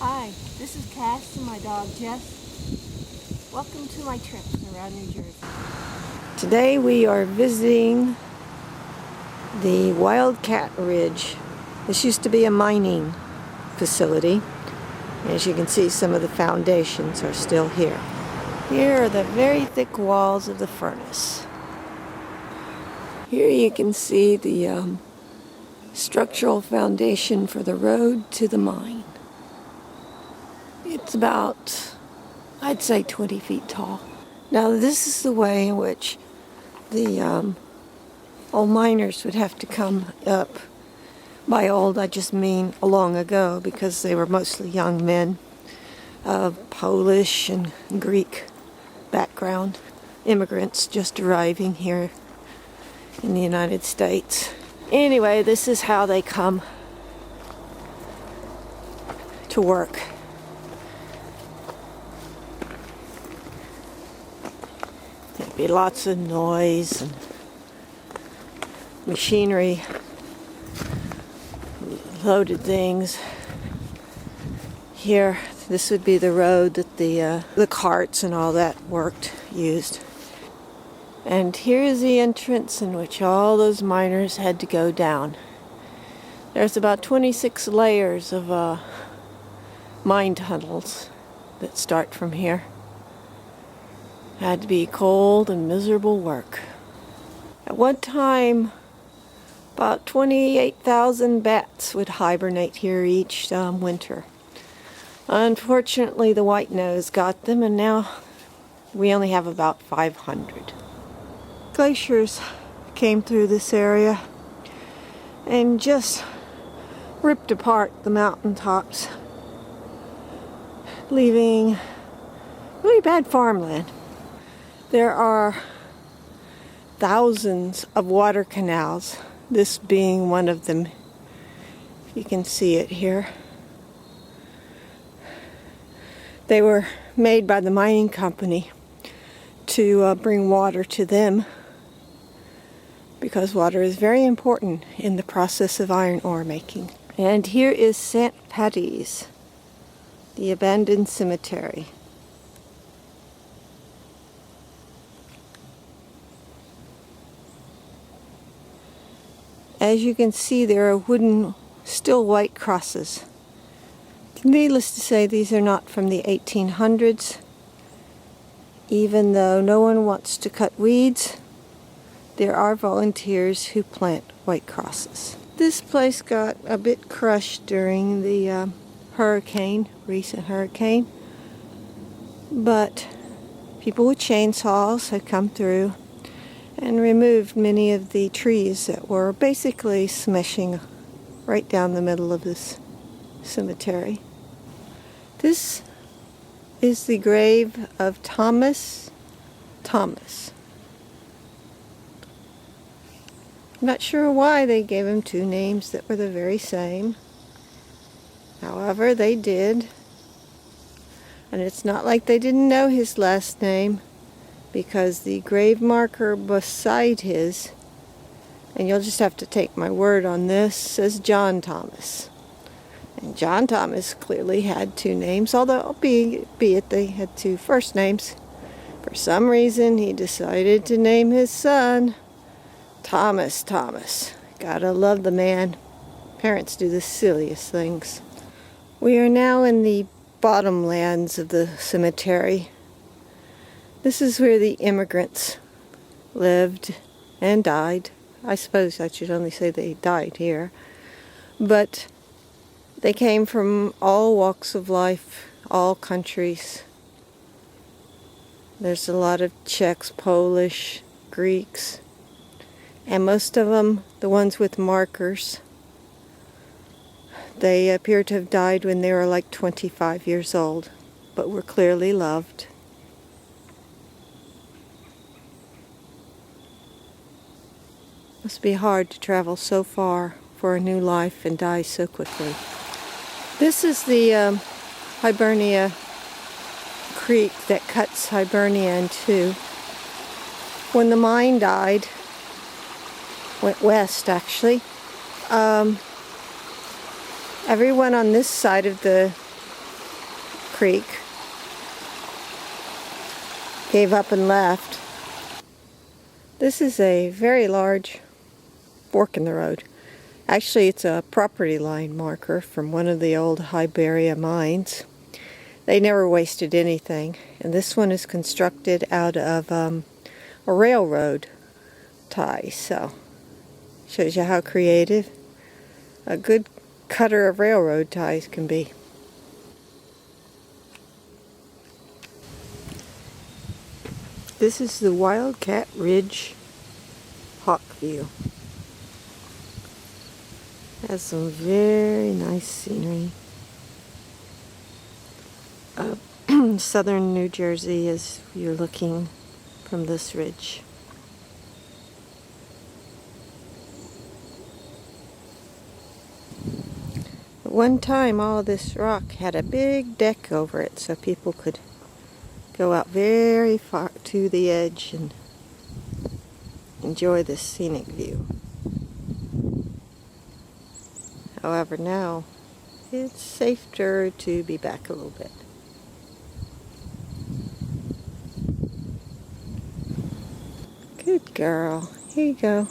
Hi, this is Cass and my dog Jess. Welcome to my trips around New Jersey. Today we are visiting the Wildcat Ridge. This used to be a mining facility. As you can see, some of the foundations are still here. Here are the very thick walls of the furnace. Here you can see the structural foundation for the road to the mine. It's about, I'd say, 20 feet tall. Now this is the way in which the old miners would have to come up. By old, I just mean long ago, because they were mostly young men of Polish and Greek background, immigrants just arriving here in the United States. Anyway, this is how they come to work. There'd be lots of noise and machinery, loaded things. Here, this would be the road that the carts and all that used. And here's the entrance in which all those miners had to go down. There's about 26 layers of mine tunnels that start from here. Had to be cold and miserable work. At one time, about 28,000 bats would hibernate here each winter. Unfortunately, the white nose got them, and now we only have about 500. Glaciers came through this area and just ripped apart the mountaintops, leaving really bad farmland. There are thousands of water canals, this being one of them. You can see it here. They were made by the mining company to bring water to them, because water is very important in the process of iron ore making. And here is St. Patty's, the abandoned cemetery. As you can see, there are wooden, still white crosses. Needless to say, these are not from the 1800s. Even though no one wants to cut weeds, there are volunteers who plant white crosses. This place got a bit crushed during the recent hurricane, but people with chainsaws had come through and removed many of the trees that were basically smashing right down the middle of this cemetery. This is the grave of Thomas. I'm not sure why they gave him two names that were the very same. However, they did. And it's not like they didn't know his last name, because the grave marker beside his, and you'll just have to take my word on this, says John Thomas. And John Thomas clearly had two names, although be it they had two first names. For some reason, he decided to name his son Thomas. Gotta love the man. Parents do the silliest things. We are now in the bottomlands of the cemetery. This is where the immigrants lived and died. I suppose I should only say they died here. But they came from all walks of life, all countries. There's a lot of Czechs, Polish, Greeks, and most of them, the ones with markers, they appear to have died when they were like 25 years old, but were clearly loved. Must be hard to travel so far for a new life and die so quickly. This is the Hibernia Creek that cuts Hibernia in two. When the mine died, went west actually, everyone on this side of the creek, gave up and left. This is a very large fork in the road. Actually, it's a property line marker from one of the old Hiberia mines. They never wasted anything, and this one is constructed out of a railroad tie, so shows you how creative a good cutter of railroad ties can be. This is the Wildcat Ridge hawk view. Has some very nice scenery. Southern New Jersey as you're looking from this ridge. At one time, all of this rock had a big deck over it, so people could go out very far to the edge and enjoy this scenic view. However, now it's safer to be back a little bit. Good girl. Here you go.